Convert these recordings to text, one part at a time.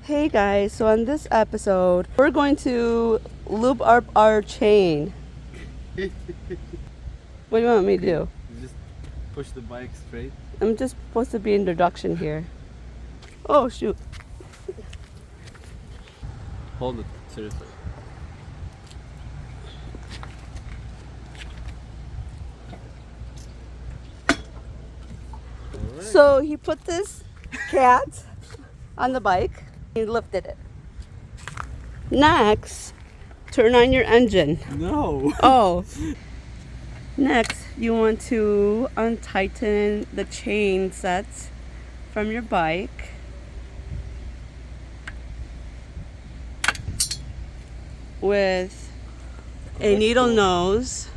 Hey guys, so on this episode, we're going to lube up our chain. What do you want me to do? You just push the bike straight. I'm just supposed to be introduction here. Oh shoot. Hold it, seriously. Alright. So he put this cat on the bike. He lifted it. Next, turn on your engine. No. Oh. Next, you want to untighten the chain sets from your bike. With a needle nose.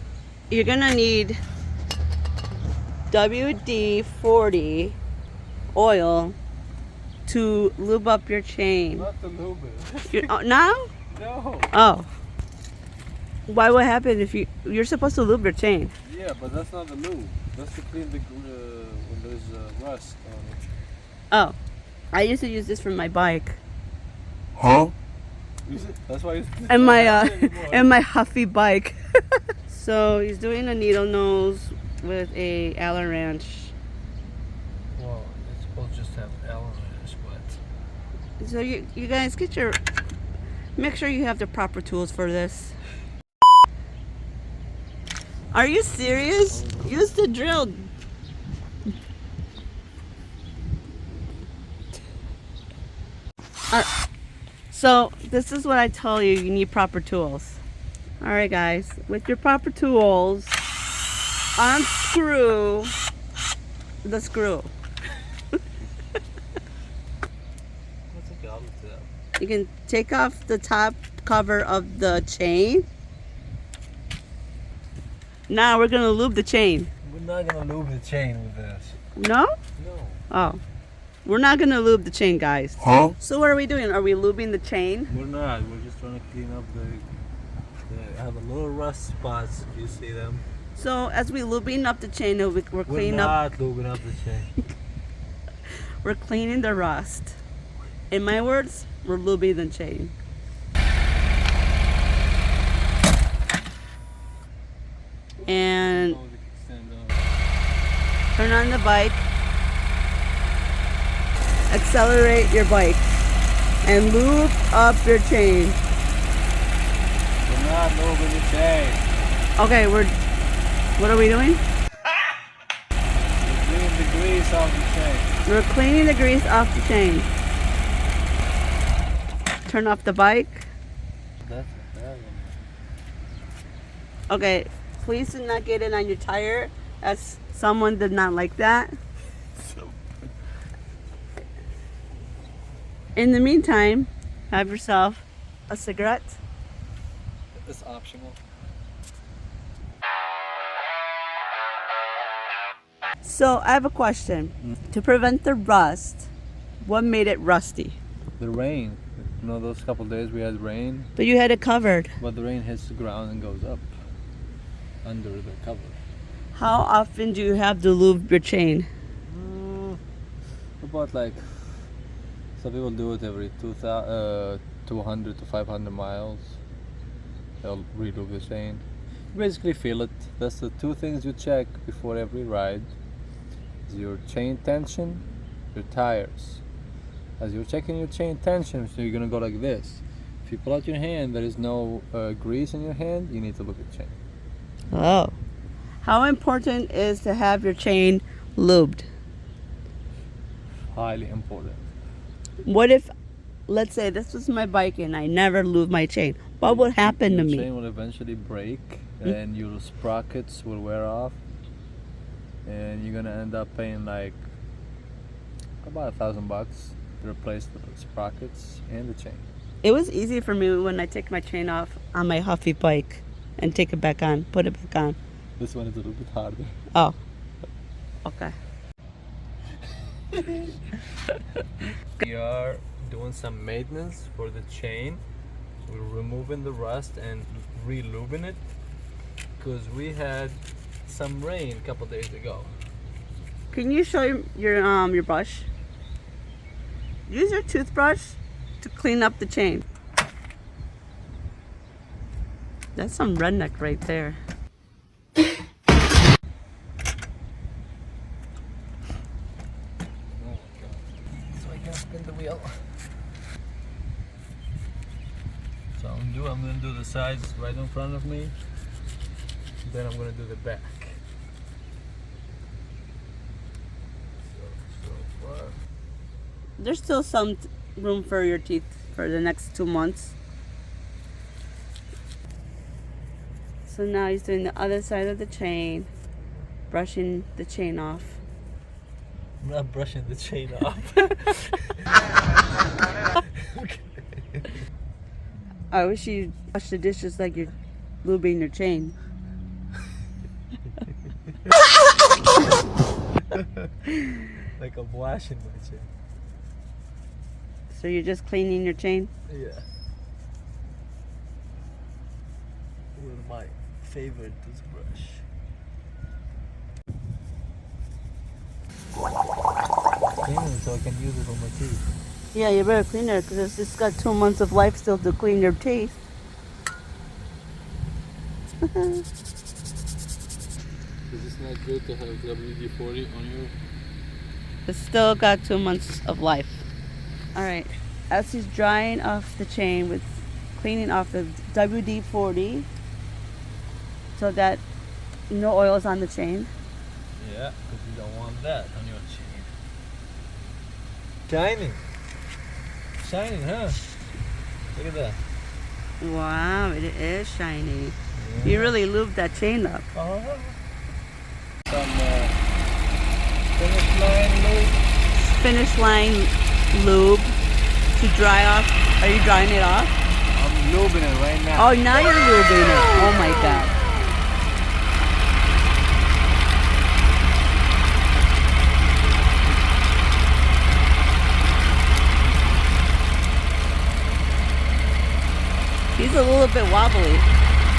You're gonna need WD-40 oil to lube up your chain. Not the lube it. Now? No. Oh. Why? What happened if you're supposed to lube your chain? Yeah, but that's not the lube. That's to clean the when there's rust on it. Oh. I used to use this for my bike. Huh? That's why. And my huffy bike. So he's doing a needle nose with a Allen wrench. Well, it's supposed to just have Allen wrench, but. So you guys make sure you have the proper tools for this. Are you serious? Use the drill. So this is what I tell you. You need proper tools. All right, guys. With your proper tools, unscrew the screw. You can take off the top cover of the chain. Now we're gonna lube the chain. We're not gonna lube the chain with this. No? No. Oh. We're not gonna lube the chain, guys. Huh? So what are we doing? Are we lubing the chain? We're not. We're just trying to clean up I have a little rust spots. You see them? So as we lubing up the chain, we're cleaning We're up. not lubing up the chain. We're cleaning the rust. In my words, we're lubing the chain. And turn on the bike. Accelerate your bike. And lube up your chain. We're not lubing the chain. Okay, what are we doing? We're cleaning the grease off the chain. We're cleaning the grease off the chain. Turn off the bike. That's a bad one. Okay, please do not get it on your tire, as someone did not like that. In the meantime, have yourself a cigarette. It's optional. So I have a question. To prevent the rust, what made it rusty? The rain. You know those couple days we had rain? But you had it covered. But the rain hits the ground and goes up under the cover. How often do you have to lube your chain? About like, some people do it every 200 to 500 miles. They'll re-lube the chain. You basically feel it. That's the two things you check before every ride. Is your chain tension, your tires. As you're checking your chain tension, so you're gonna go like this. If you pull out your hand, there is no grease in your hand, you need to lube your chain. Oh. How important is to have your chain lubed? Highly important. What if, let's say this was my bike and I never lubed my chain? What would happen to Your me? chain will eventually break and your sprockets will wear off, and you're gonna end up paying like about $1,000 to replace the sprockets and the chain. It was easy for me when I take my chain off on my Huffy bike and take it back on, put it back on. This one is a little bit harder. Oh, okay. We are doing some maintenance for the chain. We're removing the rust and re-lubing it because we had some rain a couple days ago. Can you show your brush? Use your toothbrush to clean up the chain. That's some redneck right there. So I can spin the wheel. So I'm gonna do the sides right in front of me. Then I'm gonna do the back. So far. There's still some room for your teeth for the next 2 months. So now he's doing the other side of the chain, brushing the chain off. I'm not brushing the chain off. I wish you wash the dishes like you're lubing your chain. Like I'm washing my chain. So you're just cleaning your chain? Yeah. With my favorite toothbrush. Clean it so I can use it on my teeth. Yeah, you better clean it because it's got 2 months of life still to clean your teeth. Is this not good to have WD-40 on your? It's still got 2 months of life. All right, as he's drying off the chain with cleaning off the WD-40 so that no oil is on the chain. Yeah, because you don't want that on your chain. Shining, huh? Look at that. Wow, it is shiny. Yeah. You really lubed that chain up. Some finish line lube. Finish line lube to dry off. Are you drying it off? I'm lubing it right now. Oh, now you're lubing it. Oh my God. He's a little bit wobbly.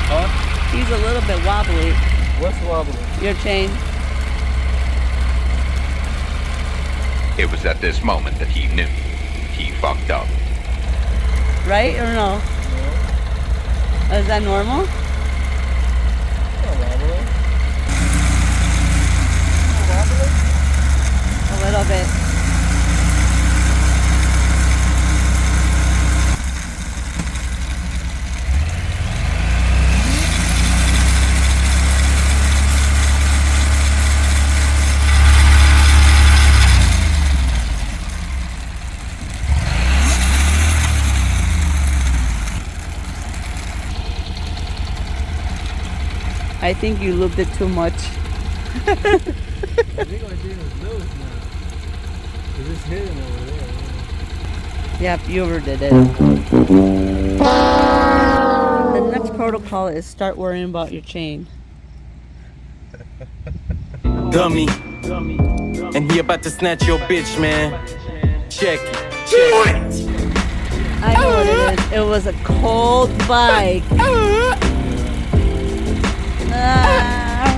Huh? He's a little bit wobbly. What's wobbling? Your chain. It was at this moment that he knew he fucked up. Right or no? No. Is that normal? Not wobbling. Not wobbling? A little bit. I think you lubed it too much. I think my chain is loose now. Because it's hidden over there. Yep, you overdid it. The next protocol is start worrying about your chain. Dummy. And he about to snatch your bitch, man. Check it. Check it. I know what it is. It was a cold bike. Ah.